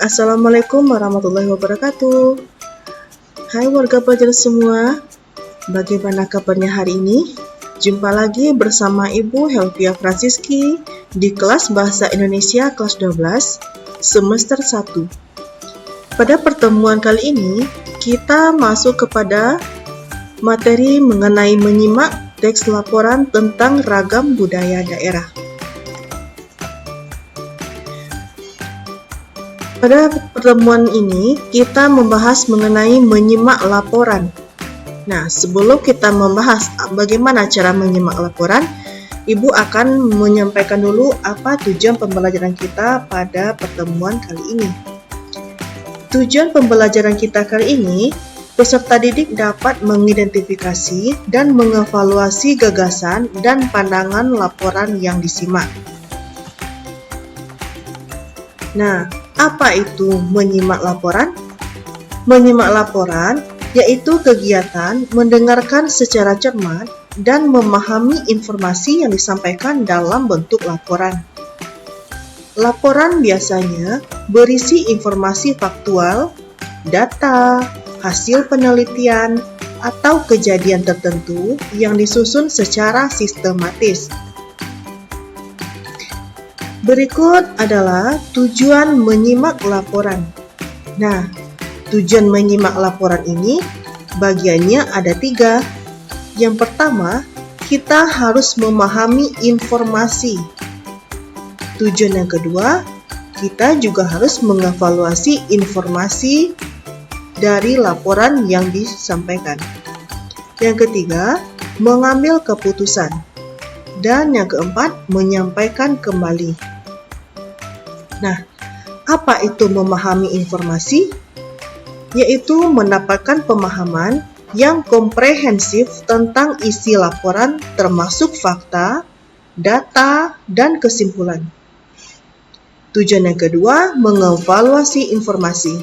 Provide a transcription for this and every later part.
Assalamualaikum warahmatullahi wabarakatuh. Hai warga pelajar semua, bagaimana kabarnya hari ini? Jumpa lagi bersama Ibu Helvia Francisci di kelas Bahasa Indonesia kelas 12, semester 1. Pada pertemuan kali ini, kita masuk kepada materi mengenai menyimak teks laporan tentang ragam budaya daerah. Pada pertemuan ini, kita membahas mengenai menyimak laporan. Nah, sebelum kita membahas bagaimana cara menyimak laporan, Ibu akan menyampaikan dulu apa tujuan pembelajaran kita pada pertemuan kali ini. Tujuan pembelajaran kita kali ini, peserta didik dapat mengidentifikasi dan mengevaluasi gagasan dan pandangan laporan yang disimak. Nah, apa itu menyimak laporan? Menyimak laporan yaitu kegiatan mendengarkan secara cermat dan memahami informasi yang disampaikan dalam bentuk laporan. Laporan biasanya berisi informasi faktual, data, hasil penelitian, atau kejadian tertentu yang disusun secara sistematis. Berikut adalah tujuan menyimak laporan. Nah, tujuan menyimak laporan ini bagiannya ada 3. Yang pertama, kita harus memahami informasi. Tujuan yang kedua, kita juga harus mengevaluasi informasi dari laporan yang disampaikan. Yang ketiga, mengambil keputusan. Dan yang keempat, menyampaikan kembali. Nah, apa itu memahami informasi? Yaitu mendapatkan pemahaman yang komprehensif tentang isi laporan termasuk fakta, data, dan kesimpulan. Tujuan yang kedua, mengevaluasi informasi.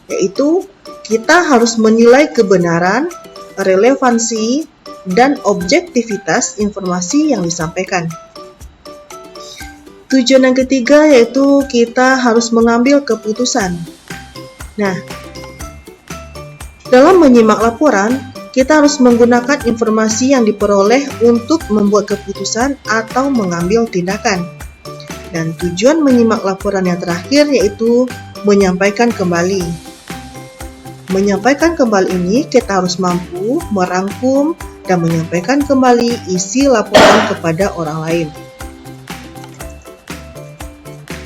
Yaitu kita harus menilai kebenaran, relevansi, dan objektivitas informasi yang disampaikan. Tujuan yang ketiga yaitu kita harus mengambil keputusan. Nah, dalam menyimak laporan, kita harus menggunakan informasi yang diperoleh untuk membuat keputusan atau mengambil tindakan. Dan tujuan menyimak laporan yang terakhir yaitu menyampaikan kembali. Menyampaikan kembali ini kita harus mampu merangkum dan menyampaikan kembali isi laporan kepada orang lain.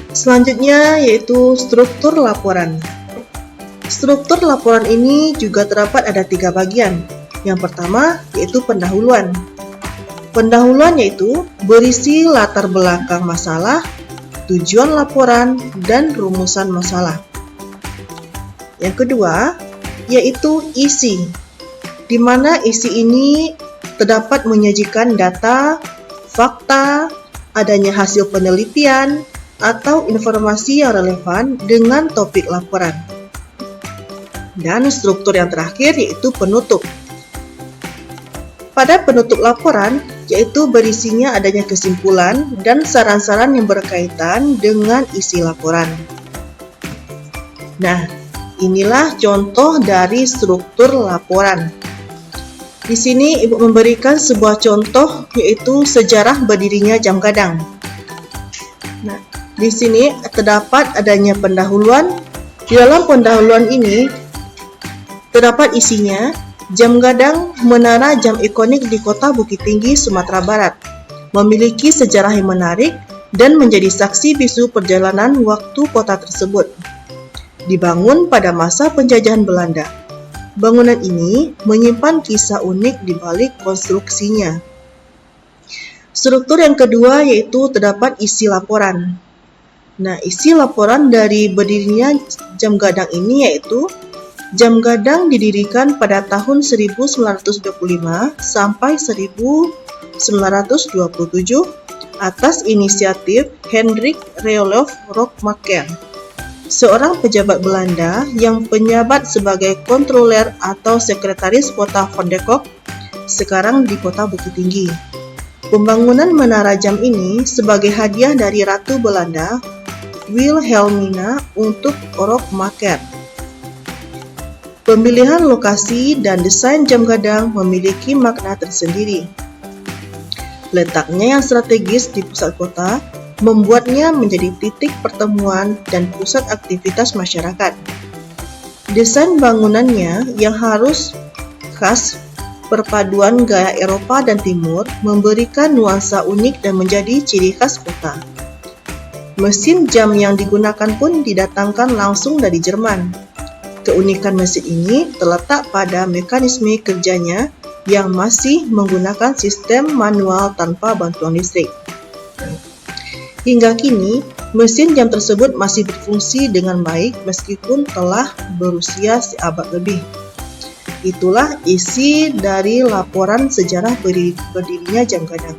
Selanjutnya yaitu struktur laporan. Struktur laporan ini juga terdapat ada 3 bagian. Yang pertama yaitu pendahuluan. Pendahuluan yaitu berisi latar belakang masalah, tujuan laporan, dan rumusan masalah. Yang kedua yaitu isi, di mana isi ini terdapat menyajikan data, fakta, adanya hasil penelitian, atau informasi yang relevan dengan topik laporan. Dan struktur yang terakhir yaitu penutup. Pada penutup laporan, yaitu berisinya adanya kesimpulan dan saran-saran yang berkaitan dengan isi laporan. Nah, inilah contoh dari struktur laporan. Di sini Ibu memberikan sebuah contoh yaitu sejarah berdirinya jam gadang. Nah, di sini terdapat adanya pendahuluan. Di dalam pendahuluan ini terdapat isinya jam gadang menara jam ikonik di kota Bukit Tinggi, Sumatera Barat. Memiliki sejarah yang menarik dan menjadi saksi bisu perjalanan waktu kota tersebut. Dibangun pada masa penjajahan Belanda. Bangunan ini menyimpan kisah unik di balik konstruksinya. Struktur yang kedua yaitu terdapat isi laporan. Nah, isi laporan dari berdirinya jam gadang ini yaitu jam gadang didirikan pada tahun 1925 sampai 1927 atas inisiatif Hendrik Reolof Rockmaker, seorang pejabat Belanda yang penjabat sebagai kontroler atau sekretaris kota Van de Kolk, sekarang di kota Bukit Tinggi. Pembangunan menara jam ini sebagai hadiah dari Ratu Belanda Wilhelmina untuk Rockmaker. Pemilihan lokasi dan desain jam gadang memiliki makna tersendiri. Letaknya yang strategis di pusat kota membuatnya menjadi titik pertemuan dan pusat aktivitas masyarakat. Desain bangunannya yang harus khas perpaduan gaya Eropa dan Timur memberikan nuansa unik dan menjadi ciri khas kota. Mesin jam yang digunakan pun didatangkan langsung dari Jerman. Keunikan mesin ini terletak pada mekanisme kerjanya yang masih menggunakan sistem manual tanpa bantuan listrik. Hingga kini, mesin jam tersebut masih berfungsi dengan baik meskipun telah berusia seabad lebih. Itulah isi dari laporan sejarah berdirinya jam gadang.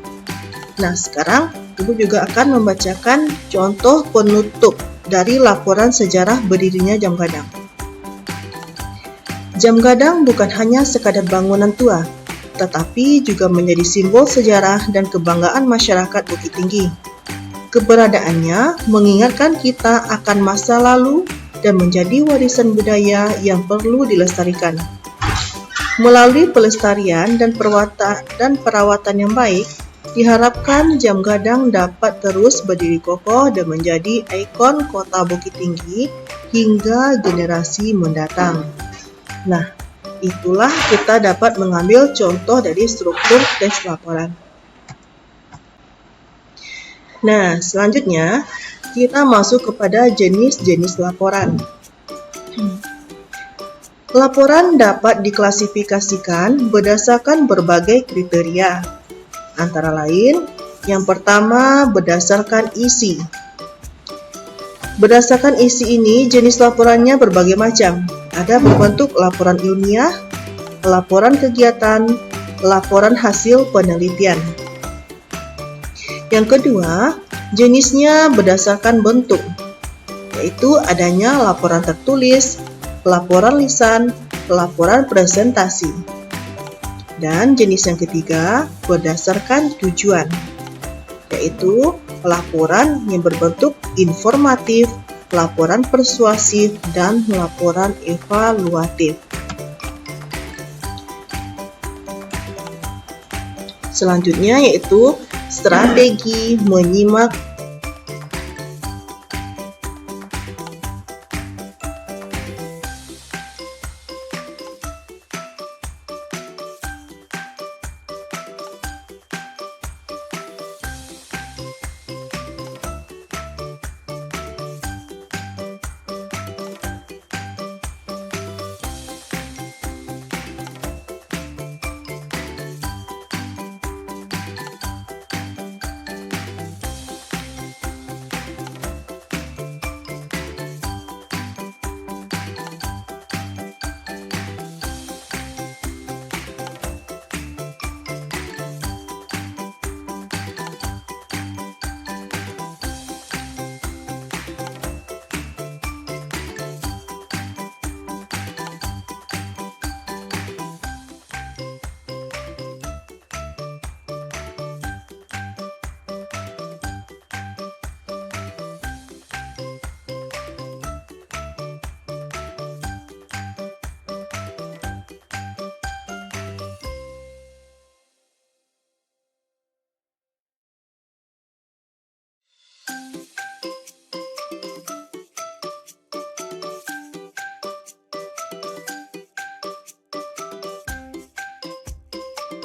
Nah, sekarang Ibu juga akan membacakan contoh penutup dari laporan sejarah berdirinya jam gadang. Jam gadang bukan hanya sekadar bangunan tua, tetapi juga menjadi simbol sejarah dan kebanggaan masyarakat Bukit Tinggi. Keberadaannya mengingatkan kita akan masa lalu dan menjadi warisan budaya yang perlu dilestarikan. Melalui pelestarian dan perawatan yang baik, diharapkan jam gadang dapat terus berdiri kokoh dan menjadi ikon kota Bukit Tinggi hingga generasi mendatang. Nah, itulah kita dapat mengambil contoh dari struktur teks laporan. Nah, selanjutnya kita masuk kepada jenis-jenis laporan. Laporan dapat diklasifikasikan berdasarkan berbagai kriteria. Antara lain, yang pertama berdasarkan isi. Berdasarkan isi ini, jenis laporannya berbagai macam. Ada berbentuk laporan ilmiah, laporan kegiatan, laporan hasil penelitian. Yang kedua, jenisnya berdasarkan bentuk, yaitu adanya laporan tertulis, laporan lisan, laporan presentasi. Dan jenis yang ketiga berdasarkan tujuan, yaitu laporan yang berbentuk informatif, laporan persuasif, dan laporan evaluatif. Selanjutnya yaitu strategi menyimak